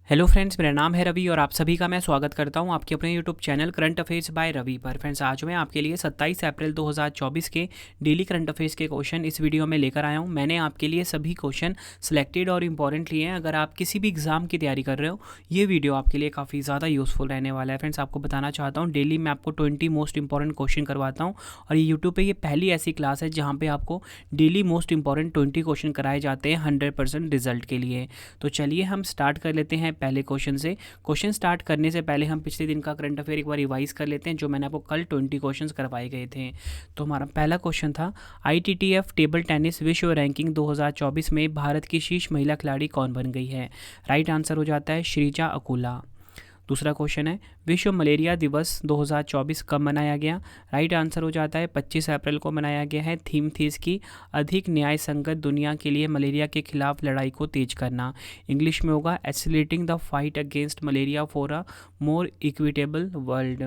Hello friends, मेरा नाम है रवि और आप सभी का मैं स्वागत करता हूं आपके अपने YouTube channel current affairs by Ravi पर। फ्रेंड्स, आज मैं आपके लिए 27 अप्रैल 2024 के डेली करंट अफेयर्स के क्वेश्चन इस वीडियो में लेकर आया हूं। मैंने आपके लिए सभी क्वेश्चन सिलेक्टेड और इंपॉर्टेंट लिए हैं। अगर आप किसी भी एग्जाम की तैयारी कर रहे हो, ये वीडियो आपके लिए काफ़ी ज़्यादा यूजफुल रहने वाला है। फ्रेंड्स, आपको बताना चाहता हूँ, डेली मैं आपको 20 मोस्ट इंपॉर्टेंट क्वेश्चन करवाता हूँ और ये यूट्यूब पर ये पहली ऐसी क्लास है जहाँ पर आपको डेली मोस्ट इंपॉर्टेंट 20 क्वेश्चन कराए जाते हैं 100% रिजल्ट के लिए। तो चलिए हम स्टार्ट कर लेते हैं पहले क्वेश्चन से। क्वेश्चन स्टार्ट करने से पहले हम पिछले दिन का करंट अफेयर एक बार रिवाइज कर लेते हैं, जो मैंने आपको कल 20 क्वेश्चंस करवाए गए थे। तो हमारा पहला क्वेश्चन था, ITTF टेबल टेनिस विश्व रैंकिंग 2024 में भारत की शीर्ष महिला खिलाड़ी कौन बन गई है? राइट आंसर हो जाता है श्रीजा अकुला। दूसरा क्वेश्चन है, विश्व मलेरिया दिवस 2024 कब मनाया गया? राइट आंसर हो जाता है 25 अप्रैल को मनाया गया है। थीम थी इसकी अधिक न्याय संगत दुनिया के लिए मलेरिया के खिलाफ लड़ाई को तेज करना। इंग्लिश में होगा accelerating the fight against malaria for a more equitable world.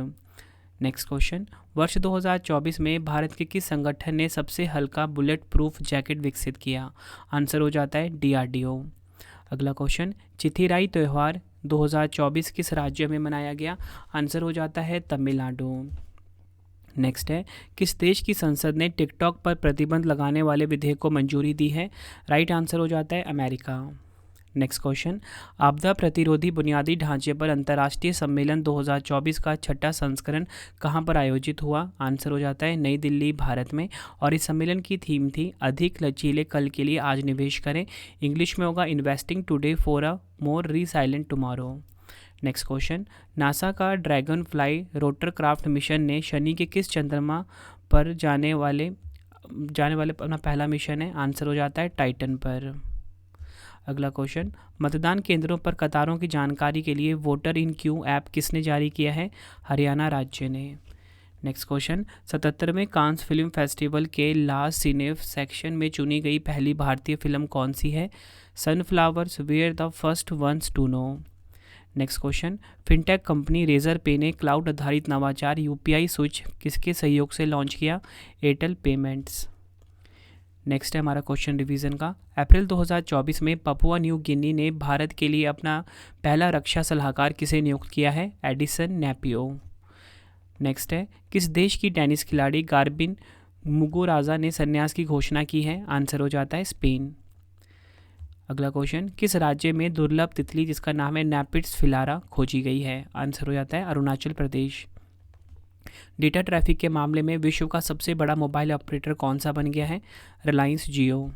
Next question, वर्ष 2024 में भारत के किस संगठन ने सबसे हल्का बुलेट प्रूफ जैकेट विकसित किया? आंसर हो जाता है DRDO। अगला क्वेश्चन, चिथिराई त्यौहार 2024 किस राज्य में मनाया गया? आंसर हो जाता है तमिलनाडु। नेक्स्ट है, किस देश की संसद ने टिकटॉक पर प्रतिबंध लगाने वाले विधेयक को मंजूरी दी है? राइट आंसर हो जाता है अमेरिका। नेक्स्ट क्वेश्चन, आपदा प्रतिरोधी बुनियादी ढांचे पर अंतर्राष्ट्रीय सम्मेलन 2024 का छठा संस्करण कहाँ पर आयोजित हुआ? आंसर हो जाता है नई दिल्ली, भारत में। और इस सम्मेलन की थीम थी अधिक लचीले कल के लिए आज निवेश करें। इंग्लिश में होगा investing today for a more resilient tomorrow. Next question, NASA का ड्रैगन फ्लाई रोटरक्राफ्ट मिशन ने शनि के किस चंद्रमा पर जाने वाले अपना पहला मिशन है? आंसर हो जाता है टाइटन पर। अगला क्वेश्चन, मतदान केंद्रों पर कतारों की जानकारी के लिए वोटर इन क्यू ऐप किसने जारी किया है? हरियाणा राज्य ने। नेक्स्ट क्वेश्चन, 77वें कांस फिल्म फेस्टिवल के लास्ट सिनेफ सेक्शन में चुनी गई पहली भारतीय फिल्म कौन सी है? Sunflowers were the first ones to know. Next question, fintech company Razorpay ने क्लाउड आधारित नवाचार UPI स्विच किसके सहयोग से लॉन्च किया? Airtel payments. नेक्स्ट है हमारा क्वेश्चन रिवीजन का, अप्रैल 2024 में पपुआ न्यू गिनी ने भारत के लिए अपना पहला रक्षा सलाहकार किसे नियुक्त किया है? एडिसन नेपियो। नेक्स्ट है, किस देश की टेनिस खिलाड़ी गार्बिन मुगुरुजा ने संन्यास की घोषणा की है? आंसर हो जाता है स्पेन। अगला क्वेश्चन, किस राज्य में दुर्लभ तितली जिसका नाम है नेपिड्स फिलारा खोजी गई है? आंसर हो जाता है अरुणाचल प्रदेश। डेटा ट्रैफिक के मामले में विश्व का सबसे बड़ा मोबाइल ऑपरेटर कौन सा बन गया है? रिलायंस जियो।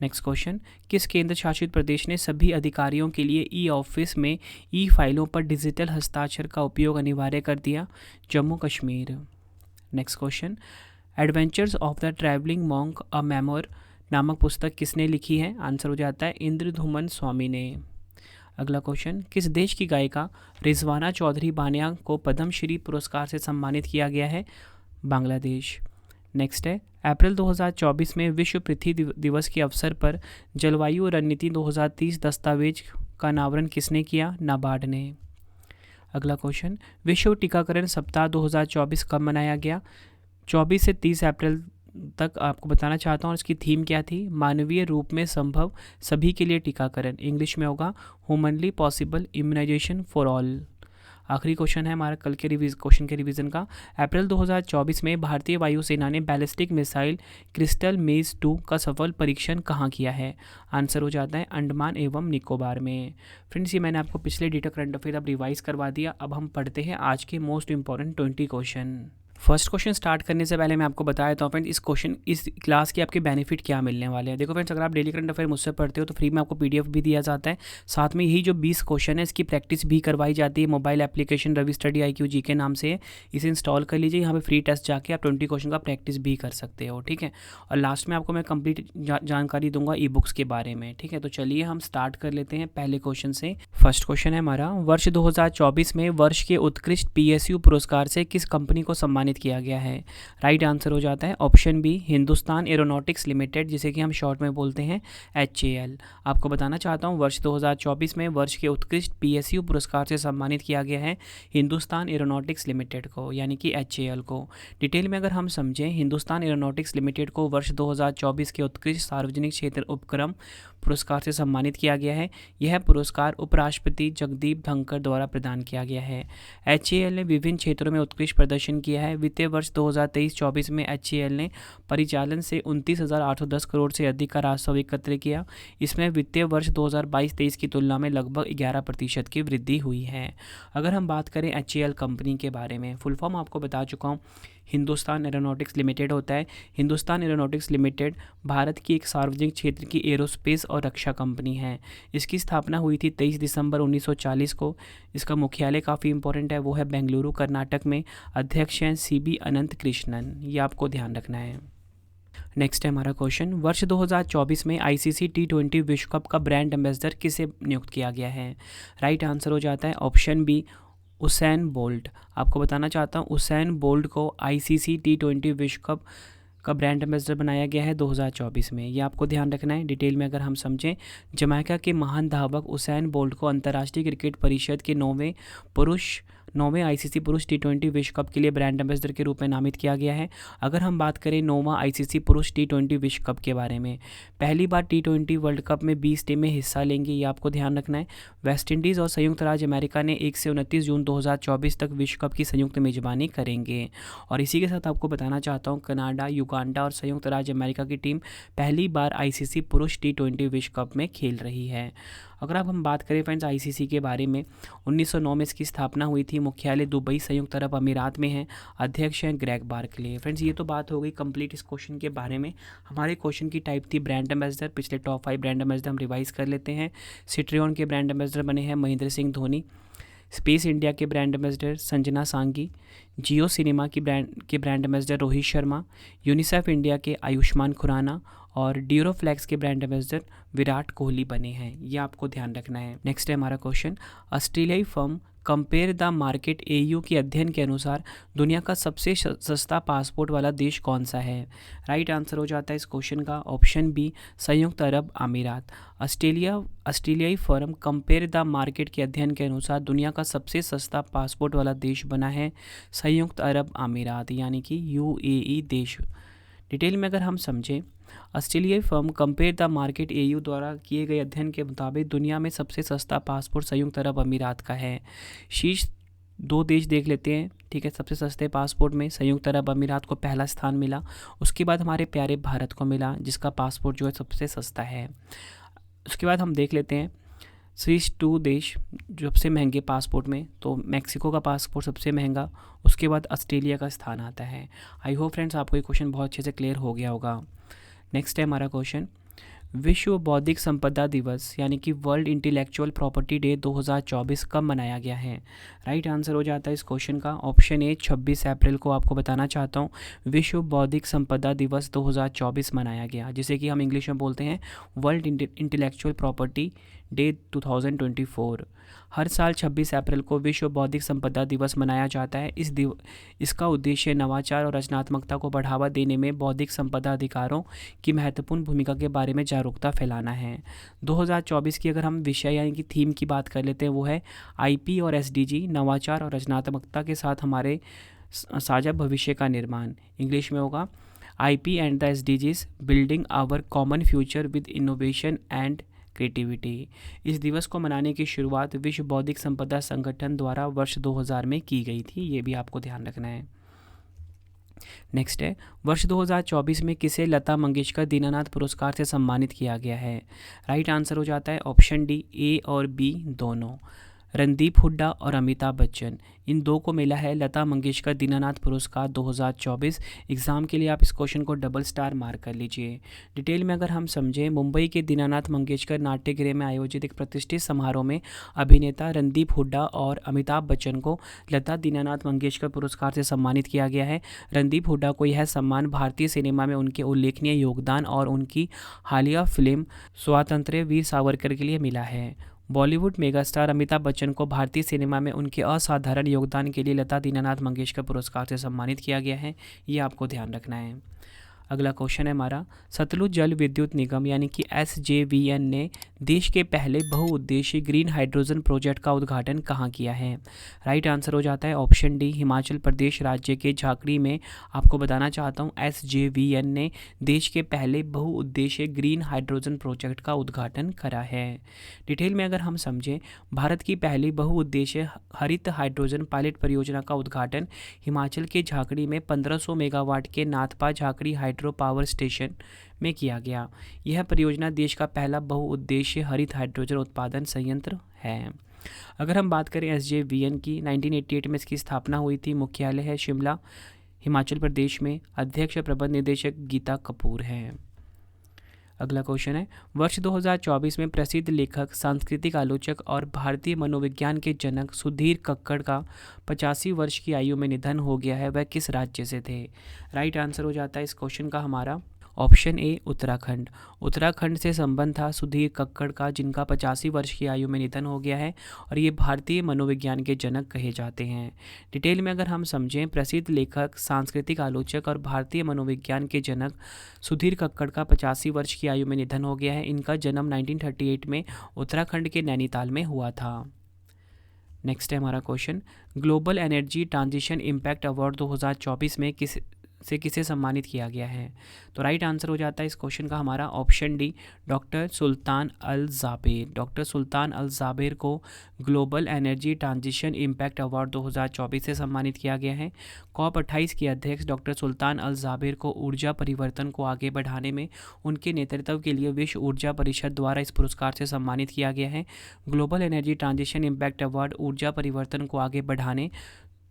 नेक्स्ट क्वेश्चन, किस केंद्र शासित प्रदेश ने सभी अधिकारियों के लिए E-ऑफिस में फाइलों पर डिजिटल हस्ताक्षर का उपयोग अनिवार्य कर दिया? Jammu Kashmir. Next question, adventures of the travelling monk a memoir नामक पुस्तक किसने लिखी है? आंसर हो जाता है इंद्रधुमन स्वामी ने। अगला क्वेश्चन, किस देश की गायिका रिजवाना चौधरी बानिया को पद्मश्री पुरस्कार से सम्मानित किया गया है? बांग्लादेश। नेक्स्ट है, अप्रैल 2024 में विश्व पृथ्वी दिवस के अवसर पर जलवायु रणनीति 2030 दस्तावेज का अनावरण किसने किया? नाबार्ड ने। अगला क्वेश्चन, विश्व टीकाकरण सप्ताह 2024 कब मनाया गया? 24 से 30 अप्रैल तक आपको बताना चाहता हूँ। इसकी थीम क्या थी? मानवीय रूप में संभव सभी के लिए टीकाकरण। इंग्लिश में होगा humanly possible immunization for all. आखिरी क्वेश्चन है हमारा कल के क्वेश्चन के रिवीजन का, अप्रैल 2024 में भारतीय वायुसेना ने बैलिस्टिक मिसाइल क्रिस्टल मेज 2 का सफल परीक्षण कहाँ किया है? आंसर हो जाता है अंडमान एवं निकोबार में। फ्रेंड्स, ये मैंने आपको पिछले डेटा करंट अफेयर अब रिवाइज करवा दिया। अब हम पढ़ते हैं आज के most important 20 question. First question start करने से पहले मैं आपको बताया था फ्रेंड्स, इस क्लास के आपके बेनिफिट क्या मिलने वाले हैं। देखो फ्रेंड्स, अगर आप डेली करंट अफेयर मुझसे पढ़ते हो तो फ्री में आपको PDF भी दिया जाता है। साथ में यही जो 20 क्वेश्चन है इसकी प्रैक्टिस भी करवाई जाती है। Mobile application Ravi study IQ जी के नाम से इसे इंस्टॉल कर लीजिए। यहाँ पे फ्री टेस्ट जाके आप 20 क्वेश्चन का प्रैक्टिस भी कर सकते हो, ठीक है। और लास्ट में आपको मैं कंप्लीट जानकारी दूंगा E-बुक्स के बारे में, ठीक है। तो चलिए हम स्टार्ट कर लेते हैं पहले क्वेश्चन से। फर्स्ट क्वेश्चन है हमारा, वर्ष 2024 में वर्ष के उत्कृष्ट PSU पुरस्कार से किस कंपनी को सम्मानित किया गया है? राइट आंसर हो जाता है option B, Hindustan Aeronautics Limited, जिसे कि हम शॉर्ट में बोलते हैं HAL। आपको बताना चाहता हूँ, वर्ष 2024 में वर्ष के उत्कृष्ट PSU पुरस्कार से सम्मानित किया गया है हिंदुस्तान एरोनॉटिक्स लिमिटेड को, यानी कि HAL को। डिटेल में अगर हम समझें, हिंदुस्तान एरोनॉटिक्स लिमिटेड को वर्ष 2024 के उत्कृष्ट सार्वजनिक क्षेत्र उपक्रम पुरस्कार से सम्मानित किया गया है। यह पुरस्कार उपराष्ट्रपति जगदीप धनखड़ द्वारा प्रदान किया गया है। HAL ने विभिन्न क्षेत्रों में उत्कृष्ट प्रदर्शन किया है। वित्तीय वर्ष 2023-24 में HAL ने परिचालन से 29,810 करोड़ से अधिक का राजस्व एकत्र किया। इसमें वित्तीय वर्ष 2022-23 की तुलना में लगभग 11% की वृद्धि हुई है। अगर हम बात करें HAL कंपनी के बारे में, फुल फॉर्म आपको बता चुका हूँ, हिंदुस्तान एरोनॉटिक्स लिमिटेड होता है। हिंदुस्तान एरोनॉटिक्स लिमिटेड भारत की एक सार्वजनिक क्षेत्र की एरोस्पेस और रक्षा कंपनी है। इसकी स्थापना हुई थी 23 दिसंबर 1940 को। इसका मुख्यालय काफ़ी इंपॉर्टेंट है, वो है बेंगलुरु कर्नाटक में। अध्यक्ष हैं CB अनंत कृष्णन, ये आपको ध्यान रखना है। नेक्स्ट है हमारा क्वेश्चन, वर्ष 2024 में ICC T20 विश्व कप का ब्रांड एम्बेसडर किसे नियुक्त किया गया है? राइट आंसर हो जाता है ऑप्शन बी, उसैन बोल्ट। आपको बताना चाहता हूँ, उसैन बोल्ट को ICC T20 विश्व कप का ब्रांड एम्बेसडर बनाया गया है 2024 में। ये आपको ध्यान रखना है। डिटेल में अगर हम समझें, जमैका के महान धावक उसैन बोल्ट को अंतर्राष्ट्रीय क्रिकेट परिषद के 9वें ICC पुरुष T20 विश्व कप के लिए ब्रांड एम्बेसडर के रूप में नामित किया गया है। अगर हम बात करें 9वां ICC पुरुष T20 विश्व कप के बारे में, पहली बार T20 वर्ल्ड कप में 20 टीमें हिस्सा लेंगी, ये आपको ध्यान रखना है। वेस्ट इंडीज़ और संयुक्त राज्य अमेरिका ने 1 से 29 जून 2024 तक विश्व कप की संयुक्त मेजबानी करेंगे। और इसी के साथ आपको बताना चाहता हूँ, कनाडा, युगांडा और संयुक्त राज्य अमेरिका की टीम पहली बार ICC पुरुष T20 विश्व कप में खेल रही है। अगर अब हम बात करें फ्रेंड्स ICC के बारे में, 1909 में इसकी स्थापना हुई थी। मुख्यालय दुबई संयुक्त अरब अमीरात में है। अध्यक्ष हैं ग्रेग बार्कले। फ्रेंड्स ये तो बात हो गई कंप्लीट इस क्वेश्चन के बारे में। हमारे क्वेश्चन की टाइप थी ब्रांड एम्बेसडर। पिछले टॉप 5 ब्रांड एम्बेसडर हम रिवाइज कर लेते हैं। सिट्रियन के ब्रांड एम्बेसडर बने हैं महेंद्र सिंह धोनी। स्पेस इंडिया के ब्रांड एम्बेसडर संजना सांगी। जियो सिनेमा की brand ambassador Rohit Sharma. UNICEF India के आयुष्मान खुराना और ड्यूरोफ्लेक्स के ब्रांड एम्बेसडर विराट कोहली बने हैं। ये आपको ध्यान रखना है। नेक्स्ट है हमारा क्वेश्चन, ऑस्ट्रेलियाई firm compare the market AU के अध्ययन के अनुसार दुनिया का सबसे सस्ता पासपोर्ट वाला देश कौन सा है? राइट आंसर हो जाता है इस क्वेश्चन का ऑप्शन बी, संयुक्त अरब अमीरात। ऑस्ट्रेलियाई फर्म कंपेयर द मार्केट के अध्ययन के अनुसार दुनिया का सबसे सस्ता पासपोर्ट वाला देश बना है संयुक्त अरब अमीरात, यानी कि UAE देश। डिटेल में अगर हम समझें, ऑस्ट्रेलियाई firm compare the market AU द्वारा किए गए अध्ययन के मुताबिक दुनिया में सबसे सस्ता पासपोर्ट संयुक्त अरब अमीरात का है। शीर्ष 2 देश देख लेते हैं, ठीक है। सबसे सस्ते पासपोर्ट में संयुक्त अरब अमीरात को पहला स्थान मिला। उसके बाद हमारे प्यारे भारत को मिला, जिसका पासपोर्ट जो है सबसे सस्ता है। उसके बाद हम देख लेते हैं शीर्ष 2 देश जो सबसे महंगे पासपोर्ट में, तो मैक्सिको का पासपोर्ट सबसे महंगा, उसके बाद ऑस्ट्रेलिया का स्थान आता है। आई होप फ्रेंड्स आपको ये क्वेश्चन बहुत अच्छे से क्लियर हो गया होगा। नेक्स्ट है हमारा क्वेश्चन, विश्व बौद्धिक संपदा दिवस यानी कि वर्ल्ड इंटेलेक्चुअल प्रॉपर्टी डे 2024 कब मनाया गया है? राइट आंसर हो जाता है इस क्वेश्चन का ऑप्शन ए, 26 अप्रैल को। आपको बताना चाहता हूँ, विश्व बौद्धिक संपदा दिवस 2024 मनाया गया, जिसे कि हम इंग्लिश में बोलते हैं वर्ल्ड इंटेलेक्चुअल प्रॉपर्टी डे 2024। हर साल 26 अप्रैल को विश्व बौद्धिक संपदा दिवस मनाया जाता है। इसका उद्देश्य नवाचार और रचनात्मकता को बढ़ावा देने में बौद्धिक संपदा अधिकारों की महत्वपूर्ण भूमिका के बारे में जागरूकता फैलाना है। 2024 की अगर हम विषय यानी कि थीम की बात कर लेते हैं, वो है IP और SDG, नवाचार और रचनात्मकता के साथ हमारे साझा भविष्य का निर्माण। इंग्लिश में होगा IP and the SDGs, building our common future with innovation and creativity. इस दिवस को मनाने की शुरुआत विश्व बौद्धिक संपदा संगठन द्वारा वर्ष 2000 में की गई थी। ये भी आपको ध्यान रखना है। नेक्स्ट है, वर्ष 2024 में किसे लता मंगेशकर दीनानाथ पुरस्कार से सम्मानित किया गया है? राइट आंसर हो जाता है ऑप्शन डी, A और B दोनों। रणदीप हुड्डा और अमिताभ बच्चन, इन 2 को मिला है लता मंगेशकर दीनानाथ पुरस्कार 2024। एग्जाम के लिए आप इस क्वेश्चन को डबल स्टार मार्क कर लीजिए। डिटेल में अगर हम समझें, मुंबई के दीनानाथ मंगेशकर नाट्यगृह में आयोजित एक प्रतिष्ठित समारोह में अभिनेता रणदीप हुड्डा और अमिताभ बच्चन को लता दीनानाथ मंगेशकर पुरस्कार से सम्मानित किया गया है। रणदीप हुड्डा को यह सम्मान भारतीय सिनेमा में उनके उल्लेखनीय योगदान और उनकी हालिया फिल्म स्वातंत्र्य वीर सावरकर के लिए मिला है। बॉलीवुड मेगास्टार अमिताभ बच्चन को भारतीय सिनेमा में उनके असाधारण योगदान के लिए लता दीनानाथ मंगेशकर पुरस्कार से सम्मानित किया गया है। ये आपको ध्यान रखना है। अगला क्वेश्चन है हमारा, सतलुज जल विद्युत निगम यानी कि SJVN ने देश के पहले बहुउद्देशीय ग्रीन हाइड्रोजन प्रोजेक्ट का उद्घाटन कहाँ किया है? राइट आंसर हो जाता है ऑप्शन डी, हिमाचल प्रदेश राज्य के झाकड़ी में। आपको बताना चाहता हूँ SJVN ने देश के पहले बहुउद्देशीय ग्रीन हाइड्रोजन प्रोजेक्ट का उद्घाटन करा है। डिटेल में अगर हम समझें, भारत की पहली बहुउद्देशीय हरित हाइड्रोजन पायलट परियोजना का उद्घाटन हिमाचल के झाकड़ी में 1500 मेगावाट के Nathpa Jhakri hydro power station में किया गया। यह परियोजना देश का पहला बहुउद्देशीय हरित हाइड्रोजन उत्पादन संयंत्र है। अगर हम बात करें SJVN की, 1988 में इसकी स्थापना हुई थी। मुख्यालय है शिमला, हिमाचल प्रदेश में। अध्यक्ष प्रबंध निदेशक गीता कपूर हैं। अगला क्वेश्चन है, वर्ष 2024 में प्रसिद्ध लेखक, सांस्कृतिक आलोचक और भारतीय मनोविज्ञान के जनक सुधीर कक्कड़ का 85 वर्ष की आयु में निधन हो गया है। वह किस राज्य से थे? राइट आंसर हो जाता है इस क्वेश्चन का हमारा ऑप्शन ए, उत्तराखंड। उत्तराखंड से संबंध था सुधीर कक्कड़ का, जिनका 85 वर्ष की आयु में निधन हो गया है और ये भारतीय मनोविज्ञान के जनक कहे जाते हैं। डिटेल में अगर हम समझें, प्रसिद्ध लेखक, सांस्कृतिक आलोचक और भारतीय मनोविज्ञान के जनक सुधीर कक्कड़ का 85 वर्ष की आयु में निधन हो गया है। इनका जन्म 1938 में उत्तराखंड के नैनीताल में हुआ था। नेक्स्ट है हमारा question, global energy transition impact award 2024 में किसे सम्मानित किया गया है? तो राइट आंसर हो जाता है इस क्वेश्चन का हमारा ऑप्शन डी, डॉक्टर सुल्तान अल जाबेर। डॉक्टर सुल्तान अल जाबेर को global energy transition impact award 2024 से सम्मानित किया गया है। COP28 के अध्यक्ष डॉक्टर सुल्तान अल जाबेर को ऊर्जा परिवर्तन को आगे बढ़ाने में उनके नेतृत्व के लिए विश्व ऊर्जा परिषद द्वारा इस पुरस्कार से सम्मानित किया गया है। Global energy transition impact award ऊर्जा परिवर्तन को आगे बढ़ाने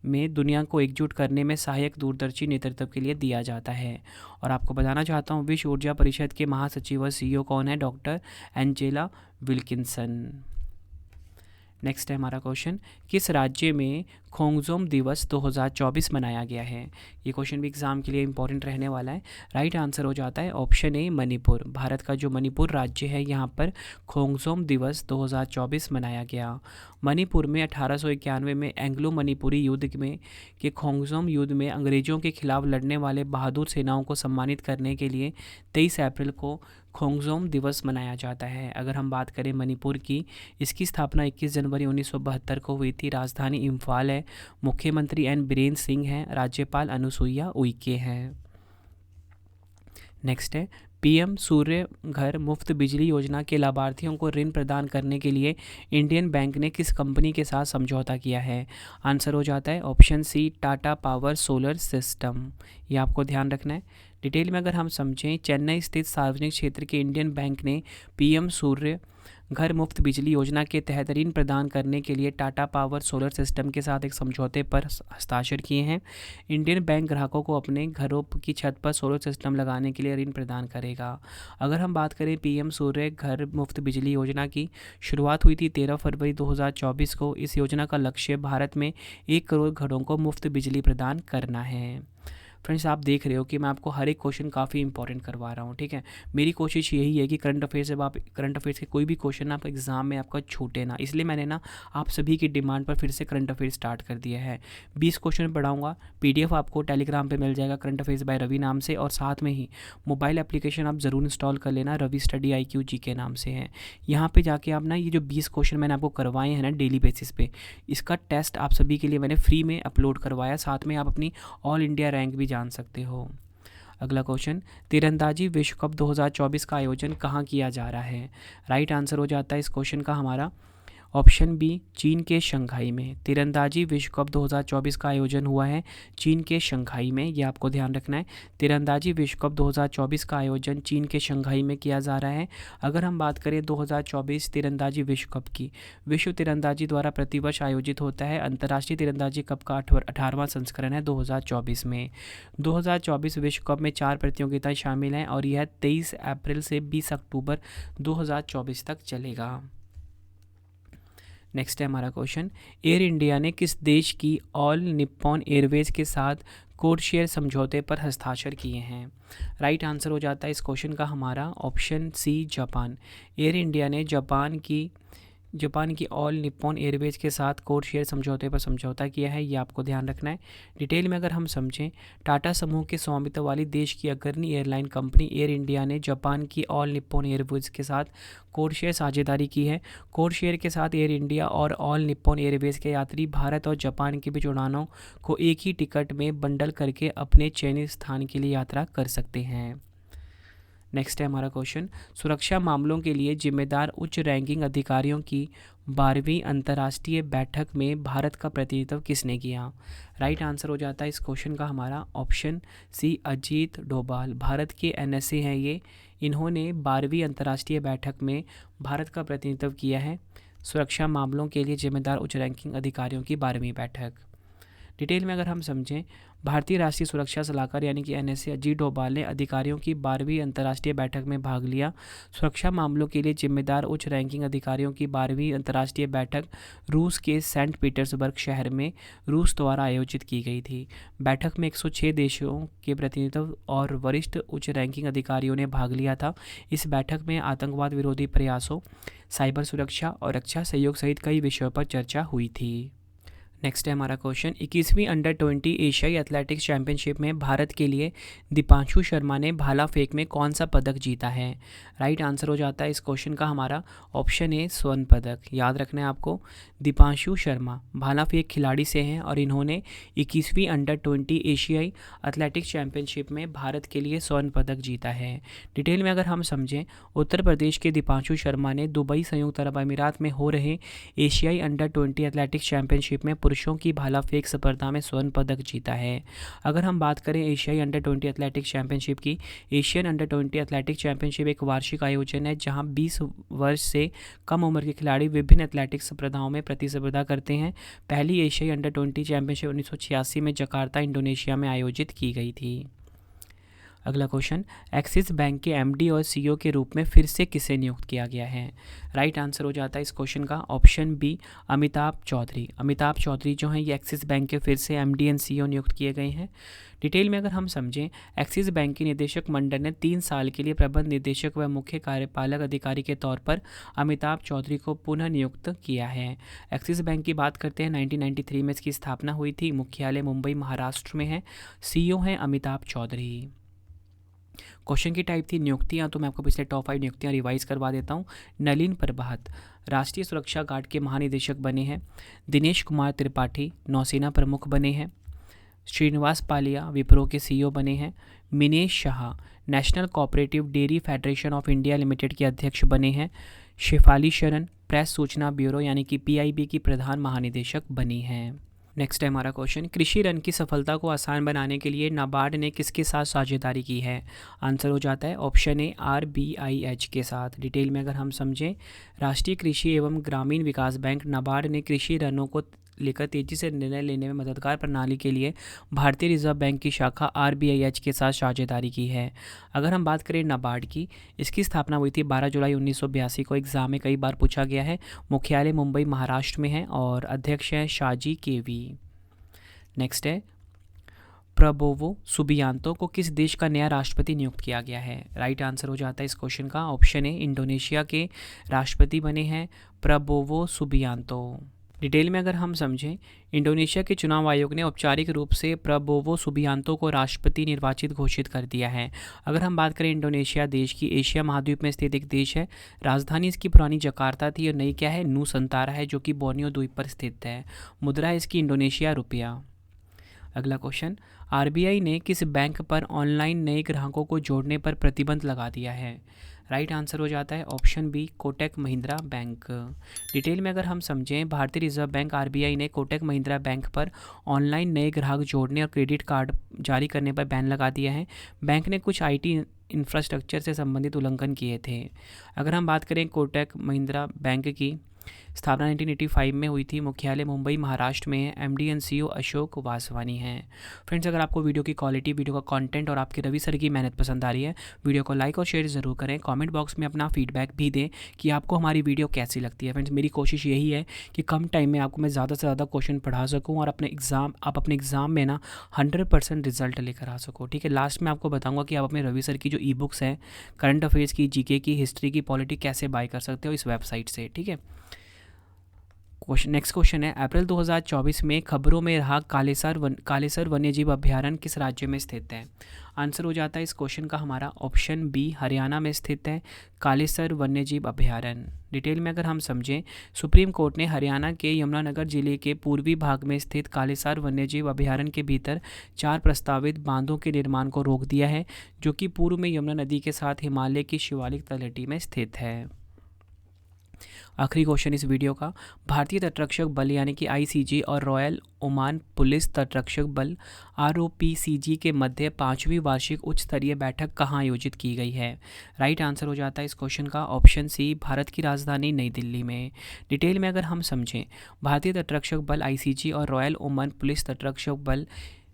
में दुनिया को एकजुट करने में सहायक दूरदर्शी नेतृत्व के लिए दिया जाता है। और आपको बताना चाहता हूँ, विश्व ऊर्जा परिषद के महासचिव व CEO कौन है? Doctor Angela Wilkinson. नेक्स्ट है हमारा क्वेश्चन, किस राज्य में खोंगजोम दिवस 2024 मनाया गया है? ये क्वेश्चन भी एग्जाम के लिए इंपॉर्टेंट रहने वाला है। राइट आंसर हो जाता है ऑप्शन ए, मणिपुर। भारत का जो मणिपुर राज्य है, यहाँ पर खोंगजोम दिवस 2024 मनाया गया। मणिपुर में 1891 में एंग्लो मणिपुरी युद्ध में के खोंगजोम युद्ध में अंग्रेजों के खिलाफ लड़ने वाले बहादुर सेनाओं को सम्मानित करने के लिए 23 अप्रैल को खोंगजोम दिवस मनाया जाता है। अगर हम बात करें मणिपुर की, इसकी स्थापना 21 जनवरी 1972 को हुई थी। राजधानी इम्फाल है। मुख्यमंत्री एन बीरेन सिंह हैं। राज्यपाल अनुसुईया उइके हैं। नेक्स्ट है, PM सूर्य घर मुफ्त बिजली योजना के लाभार्थियों को ऋण प्रदान करने के लिए इंडियन बैंक ने किस कंपनी के साथ समझौता किया है? आंसर हो जाता है option C, Tata Power Solar system. ये आपको ध्यान रखना है। डिटेल में अगर हम समझें, चेन्नई स्थित सार्वजनिक क्षेत्र के इंडियन बैंक ने PM सूर्य घर मुफ्त बिजली योजना के तहत ऋण प्रदान करने के लिए टाटा पावर सोलर सिस्टम के साथ एक समझौते पर हस्ताक्षर किए हैं। इंडियन बैंक ग्राहकों को अपने घरों की छत पर सोलर सिस्टम लगाने के लिए ऋण प्रदान करेगा। अगर हम बात करें PM सूर्य घर मुफ्त बिजली योजना की, शुरुआत हुई थी 13 फरवरी 2024 को। इस योजना का लक्ष्य भारत में 1 करोड़ घरों को मुफ्त बिजली प्रदान करना है। फ्रेंड्स, आप देख रहे हो कि मैं आपको हर एक क्वेश्चन काफ़ी इंपॉर्टेंट करवा रहा हूँ, ठीक है। मेरी कोशिश यही है कि करंट अफेयर्स जब आप करंट अफेयर्स के कोई भी क्वेश्चन आप एग्जाम में आपका छूटे ना, इसलिए मैंने ना आप सभी की डिमांड पर फिर से करंट अफेयर्स स्टार्ट कर दिया है। 20 क्वेश्चन पढ़ाऊँगा। PDF आपको टेलीग्राम पर मिल जाएगा, करंट अफेयर्स बाय रवि नाम से। और साथ में ही मोबाइल एप्लीकेशन आप ज़रूर इंस्टॉल कर लेना, रवि स्टडी IQ GK नाम से है। यहाँ पर जाके आप ना ये जो 20 क्वेश्चन मैंने आपको करवाए हैं ना डेली बेसिस पे, इसका टेस्ट आप सभी के लिए मैंने फ्री में अपलोड करवाया। साथ में आप अपनी ऑल इंडिया रैंक भी जान सकते हो। अगला क्वेश्चन, तीरंदाजी विश्व कप 2024 का आयोजन कहाँ किया जा रहा है? राइट आंसर हो जाता है इस क्वेश्चन का हमारा ऑप्शन बी, चीन के शंघाई में। तीरंदाजी विश्व कप 2024 का आयोजन हुआ है चीन के शंघाई में। ये आपको ध्यान रखना है। तीरंदाजी विश्व कप 2024 का आयोजन चीन के शंघाई में किया जा रहा है। अगर हम बात करें 2024 तीरंदाजी विश्व कप की, विश्व तीरंदाजी द्वारा प्रतिवर्ष आयोजित होता है। अंतर्राष्ट्रीय तीरंदाजी कप का 18वां संस्करण है 2024 में। 2024 विश्व कप में 4 प्रतियोगिताएं शामिल हैं और यह 23 अप्रैल से 20 अक्टूबर 2024 तक चलेगा। नेक्स्ट है हमारा क्वेश्चन, एयर इंडिया ने किस देश की ऑल निप्पॉन एयरवेज के साथ कोड शेयर समझौते पर हस्ताक्षर किए हैं? राइट आंसर हो जाता है इस क्वेश्चन का हमारा option C, Japan. Air India ने जापान की जापान की ऑल निप्पॉन एयरवेज के साथ कोड शेयर समझौते पर समझौता किया है, ये आपको ध्यान रखना है। डिटेल में अगर हम समझें, टाटा समूह के स्वामित्व वाली देश की अग्रणी एयरलाइन कंपनी एयर इंडिया ने जापान की ऑल निप्पॉन एयरवेज के साथ कोड शेयर साझेदारी की है। कोड शेयर के साथ एयर इंडिया और ऑल निप्पॉन एयरवेज के यात्री भारत और जापान के बीच उड़ानों को एक ही टिकट में बंडल करके अपने चयनित स्थान के लिए यात्रा कर सकते हैं। नेक्स्ट है हमारा क्वेश्चन, सुरक्षा मामलों के लिए जिम्मेदार उच्च रैंकिंग अधिकारियों की 12वीं अंतर्राष्ट्रीय बैठक में भारत का प्रतिनिधित्व किसने किया? राइट आंसर हो जाता है इस क्वेश्चन का हमारा ऑप्शन सी, अजीत डोभाल। भारत के एनएसए हैं ये, इन्होंने 12वीं अंतर्राष्ट्रीय बैठक में भारत का प्रतिनिधित्व किया है। सुरक्षा मामलों के लिए जिम्मेदार उच्च रैंकिंग अधिकारियों की 12वीं बैठक। डिटेल में अगर हम समझें, भारतीय राष्ट्रीय सुरक्षा सलाहकार यानी कि एनएसए अजीत डोभाल ने अधिकारियों की 12वीं अंतर्राष्ट्रीय बैठक में भाग लिया। सुरक्षा मामलों के लिए जिम्मेदार उच्च रैंकिंग अधिकारियों की 12वीं अंतर्राष्ट्रीय बैठक रूस के सेंट पीटर्सबर्ग शहर में रूस द्वारा आयोजित की गई थी। बैठक में 106 देशों के प्रतिनिधित्व और वरिष्ठ उच्च रैंकिंग अधिकारियों ने भाग लिया था। इस बैठक में आतंकवाद विरोधी प्रयासों, साइबर सुरक्षा और रक्षा सहयोग सहित कई विषयों पर चर्चा हुई थी। नेक्स्ट है हमारा क्वेश्चन, 21वीं अंडर-20 एशियाई एथलेटिक्स चैंपियनशिप में भारत के लिए दीपांशु शर्मा ने भाला फेंक में कौन सा पदक जीता है? राइट आंसर हो जाता है इस क्वेश्चन का हमारा ऑप्शन ए, स्वर्ण पदक। याद रखना है आपको, दीपांशु शर्मा भाला फेंक खिलाड़ी से हैं और इन्होंने 21वीं अंडर-20 एशियाई एथलेटिक्स चैंपियनशिप में भारत के लिए स्वर्ण पदक जीता है। डिटेल में अगर हम समझें, उत्तर प्रदेश के दीपांशु शर्मा ने दुबई संयुक्त अरब अमीरात में हो रहे एशियाई अंडर-20 एथलेटिक्स चैंपियनशिप में पुरुषों की भाला फेंक स्पर्धा में स्वर्ण पदक जीता है। अगर हम बात करें एशियाई अंडर-20 एथलेटिक्स चैंपियनशिप की, एशियन अंडर-20 एथलेटिक्स चैंपियनशिप एक वार्षिक आयोजन है जहां 20 वर्ष से कम उम्र के खिलाड़ी विभिन्न एथलेटिक्स स्पर्धाओं में प्रतिस्पर्धा करते हैं। पहली एशियाई अंडर-20 चैंपियनशिप 1986 में जकार्ता, इंडोनेशिया में आयोजित की गई थी। अगला क्वेश्चन, एक्सिस बैंक के एमडी और सीईओ के रूप में फिर से किसे नियुक्त किया गया है? राइट आंसर हो जाता है इस क्वेश्चन का ऑप्शन बी, अमिताभ चौधरी। अमिताभ चौधरी जो हैं ये एक्सिस बैंक के फिर से एमडी एंड सीईओ नियुक्त किए गए हैं। डिटेल में अगर हम समझें, एक्सिस बैंक के निदेशक मंडल ने 3 साल के लिए प्रबंध निदेशक व मुख्य कार्यपालक अधिकारी के तौर पर अमिताभ चौधरी को पुनः नियुक्त किया है। एक्सिस बैंक की बात करते हैं, 1993 में इसकी स्थापना हुई थी। मुख्यालय मुंबई महाराष्ट्र में है। सीईओ हैं अमिताभ चौधरी। क्वेश्चन की टाइप थी नियुक्तियां, तो मैं आपको पिछले टॉप 5 नियुक्तियां रिवाइज करवा देता हूं। नलिन प्रभात राष्ट्रीय सुरक्षा गार्ड के महानिदेशक बने हैं। दिनेश कुमार त्रिपाठी नौसेना प्रमुख बने हैं। श्रीनिवास पालिया विप्रो के सीईओ बने हैं। Minesh Shah national cooperative dairy federation of India limited के अध्यक्ष बने हैं। शेफाली शरण प्रेस सूचना ब्यूरो यानी कि पीआईबी की प्रधान महानिदेशक बनी हैं। नेक्स्ट है हमारा क्वेश्चन, कृषि ऋण की सफलता को आसान बनाने के लिए नाबार्ड ने किसके साथ साझेदारी की है? आंसर हो जाता है ऑप्शन ए, आरबीआईएच के साथ। डिटेल में अगर हम समझें, राष्ट्रीय कृषि एवं ग्रामीण विकास बैंक नाबार्ड ने कृषि ऋणों को लेकर तेजी से निर्णय लेने में मददगार प्रणाली के लिए भारतीय रिजर्व बैंक की शाखा आरबीआईएच के साथ साझेदारी की है। अगर हम बात करें नाबार्ड की, इसकी स्थापना हुई थी 12 जुलाई 1982 को। एग्जाम में कई बार पूछा गया है। मुख्यालय मुंबई महाराष्ट्र में है और अध्यक्ष है शाजी केवी। नेक्स्ट है, प्रबोवो सुबियांतो को किस देश का नया राष्ट्रपति नियुक्त किया गया है? राइट आंसर हो जाता है इस क्वेश्चन का ऑप्शन ए, इंडोनेशिया के राष्ट्रपति बने हैं प्रबोवो सुबियांतो। डिटेल में अगर हम समझें, इंडोनेशिया के चुनाव आयोग ने औपचारिक रूप से प्रबोवो सुबियांतो को राष्ट्रपति निर्वाचित घोषित कर दिया है। अगर हम बात करें इंडोनेशिया देश की, एशिया महाद्वीप में स्थित एक देश है। राजधानी इसकी पुरानी जकार्ता थी और नई क्या है, नूसंतारा है, जो कि बोर्नियो द्वीप पर स्थित है। मुद्रा है इसकी इंडोनेशिया रुपया। अगला क्वेश्चन, आरबीआई ने किस बैंक पर ऑनलाइन नए ग्राहकों को जोड़ने पर प्रतिबंध लगा दिया है? राइट आंसर हो जाता है option B, Kotak Mahindra bank. Detail में अगर हम समझें, भारतीय रिजर्व बैंक आरबीआई ने कोटक महिंद्रा बैंक पर ऑनलाइन नए ग्राहक जोड़ने और क्रेडिट कार्ड जारी करने पर बैन लगा दिया है। बैंक ने कुछ आईटी इंफ्रास्ट्रक्चर से संबंधित उल्लंघन किए थे। अगर हम बात करें कोटक महिंद्रा बैंक की स्थापना 1985 में हुई थी। मुख्यालय मुंबई महाराष्ट्र में है। MD and CEO Ashok Vaswani हैं। फ्रेंड्स, अगर आपको वीडियो की क्वालिटी, वीडियो का कंटेंट और आपके रवि सर की मेहनत पसंद आ रही है, वीडियो को लाइक और शेयर ज़रूर करें। कमेंट बॉक्स में अपना फीडबैक भी दें कि आपको हमारी वीडियो कैसी लगती है। फ्रेंड्स, मेरी कोशिश यही है कि कम टाइम में आपको मैं ज़्यादा से ज़्यादा क्वेश्चन पढ़ा सकूँ और आप अपने एग्ज़ाम में ना 100% रिजल्ट लेकर आ सको। ठीक है, लास्ट में आपको बताऊँगा कि आप अपने रवि सर की जो ई बुक्स हैं, करंट अफेयर्स की, जीके की, हिस्ट्री की, पॉलिटी कैसे बाय कर सकते हो इस वेबसाइट से। ठीक है, नेक्स्ट क्वेश्चन है, अप्रैल 2024 में खबरों में रहा कालेसर वन्यजीव अभयारण्य किस राज्य में स्थित है? आंसर हो जाता है इस क्वेश्चन का हमारा ऑप्शन बी, हरियाणा में स्थित है कालेसर वन्यजीव अभयारण्य। डिटेल में अगर हम समझें, सुप्रीम कोर्ट ने हरियाणा के यमुनानगर जिले के पूर्वी भाग में स्थित कालेसर वन्यजीव अभयारण्य के भीतर 4 प्रस्तावित बांधों के निर्माण को रोक दिया है, जो कि पूर्व में यमुना नदी के साथ हिमालय की शिवालिक तलहटी में स्थित है। आखिरी क्वेश्चन इस वीडियो का, भारतीय तटरक्षक बल यानी कि आईसीजी और रॉयल ओमान पुलिस तटरक्षक बल आरओपीसीजी के मध्य 5वीं वार्षिक उच्च स्तरीय बैठक कहाँ आयोजित की गई है? राइट आंसर हो जाता है इस क्वेश्चन का ऑप्शन सी, भारत की राजधानी नई दिल्ली में। डिटेल में अगर हम समझें, भारतीय तटरक्षक बल आईसीजी और रॉयल ओमान पुलिस तटरक्षक बल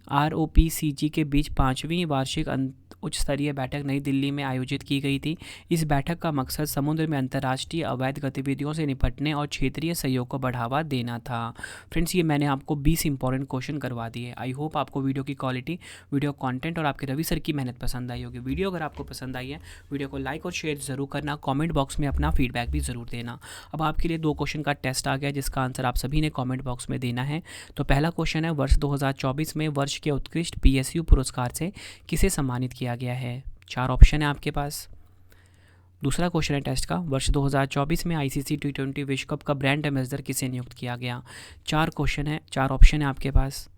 आरओपीसीजी के बीच 5वीं वार्षिक उच्च स्तरीय बैठक नई दिल्ली में आयोजित की गई थी। इस बैठक का मकसद समुद्र में अंतर्राष्ट्रीय अवैध गतिविधियों से निपटने और क्षेत्रीय सहयोग को बढ़ावा देना था। फ्रेंड्स, ये मैंने आपको 20 इंपॉर्टेंट क्वेश्चन करवा दिए। आई होप आपको वीडियो की क्वालिटी, वीडियो कंटेंट और आपके रवि सर की मेहनत पसंद आई होगी। वीडियो अगर आपको पसंद आई है, वीडियो को लाइक और शेयर जरूर करना, कॉमेंट बॉक्स में अपना फीडबैक भी ज़रूर देना। अब आपके लिए 2 क्वेश्चन का टेस्ट आ गया, जिसका आंसर आप सभी ने कॉमेंट बॉक्स में देना है। तो पहला क्वेश्चन है, वर्ष 2024 में वर्ष के उत्कृष्ट पीएसयू पुरस्कार से किसे सम्मानित किया गया है? 4 ऑप्शन है आपके पास। दूसरा क्वेश्चन है टेस्ट का, वर्ष 2024 में आईसीसी T20 विश्व कप का ब्रांड एम्बेसडर किसे नियुक्त किया गया? 4 क्वेश्चन है, 4 ऑप्शन है आपके पास।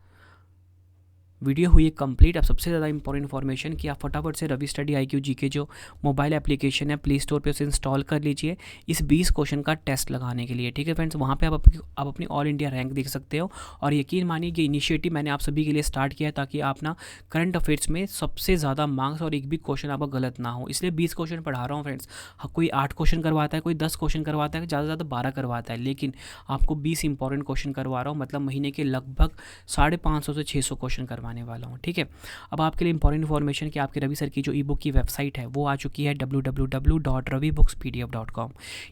वीडियो हुई कंप्लीट। अब सबसे ज़्यादा इंपॉर्टेंट इन्फॉर्मेशन कि आप फटाफट से रवि स्टडी IQ GK जो मोबाइल एप्लीकेशन है प्ले स्टोर पे उसे इंस्टॉल कर लीजिए इस 20 क्वेश्चन का टेस्ट लगाने के लिए। ठीक है फ्रेंड्स, वहाँ पे आप अपनी ऑल इंडिया रैंक देख सकते हो। और यकीन मानिए कि इनिशिएटिव मैंने आप सभी के लिए स्टार्ट किया है ताकि आप ना करंट अफेयर्स में सबसे ज़्यादा मार्क्स और एक भी क्वेश्चन आपका गलत ना हो, इसलिए 20 क्वेश्चन पढ़ा रहा हूँ फ्रेंड्स। कोई 8 क्वेश्चन करवाता है, कोई 10 क्वेश्चन करवाता है, ज़्यादा से ज़्यादा 12 करवाता है, लेकिन आपको 20 इंपॉर्टेंट क्वेश्चन करवा रहा हूँ। मतलब महीने के लगभग 550 से 600 क्वेश्चन करवाने वाला हूँ। ठीक है, अब आपके लिए इंपॉर्टेंट इन्फॉर्मेशन कि आपके रवि सर की जो ई बुक की वेबसाइट है वो आ चुकी है www.ravibookspdf.com।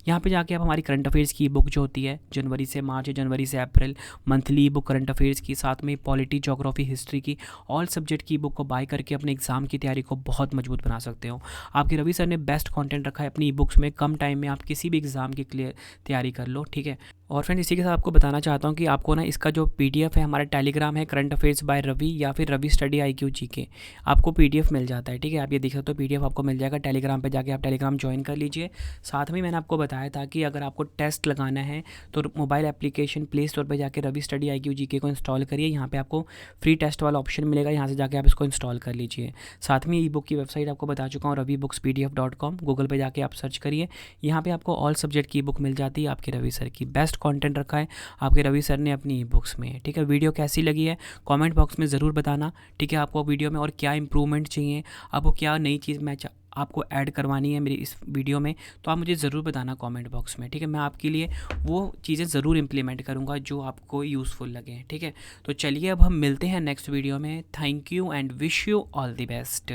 यहाँ पे जाके आप हमारी करंट अफेयर्स की ई बुक जो होती है जनवरी से मार्च या जनवरी से April monthly e book current affairs की, साथ में पॉलिटी, ज्योग्राफी, हिस्ट्री की ऑल सब्जेक्ट की ई बुक को बाय करके अपने एग्जाम की तैयारी को बहुत मजबूत बना सकते हो। आपके रवि सर ने बेस्ट कॉन्टेंट रखा है अपनी ई बुक्स में, कम टाइम में आप किसी भी एग्जाम की तैयारी कर लो। ठीक है, और फ्रेंड इसी के साथ आपको बताना चाहता हूँ कि आपको ना इसका जो PDF है, हमारा टेलीग्राम है करंट अफेयर्स बाय रवि या फिर रवि स्टडी IQ GK, आपको PDF मिल जाता है। ठीक है, आप ये देख सकते हो PDF आपको मिल जाएगा टेलीग्राम पे जाके आप टेलीग्राम ज्वाइन कर लीजिए। साथ में मैंने आपको बताया था कि अगर आपको टेस्ट लगाना है तो मोबाइल एप्लीकेशन प्ले स्टोर पर जाके रवि स्टडी IQ GK को इंस्टॉल करिए। यहाँ पर आपको फ्री टेस्ट वाला ऑप्शन मिलेगा, यहाँ से जाके आप इसको इंस्टॉल कर लीजिए। साथ में ई बुक की वेबसाइट आपको बता चुका हूँ ravibookspdf.com, गूगल पर जाके आप सर्च करिए, यहाँ पर आपको ऑल सब्जेक्ट की बुक मिल जाती है। आपके रवि सर की बेस्ट कॉन्टेंट रखा है आपके रवि सर ने अपनी ई बुक्स में। ठीक है, वीडियो कैसी लगी है कमेंट बॉक्स में ज़रूर बताना। ठीक है, आपको वीडियो में और क्या इंप्रूवमेंट चाहिए, आपको क्या नई चीज़ मैं आपको ऐड करवानी है मेरी इस वीडियो में, तो आप मुझे ज़रूर बताना कमेंट बॉक्स में। ठीक है, मैं आपके लिए वो चीज़ें ज़रूर इम्प्लीमेंट करूँगा जो आपको यूज़फुल लगे। ठीक है, तो चलिए अब हम मिलते हैं नेक्स्ट वीडियो में। Thank you and wish you all the best.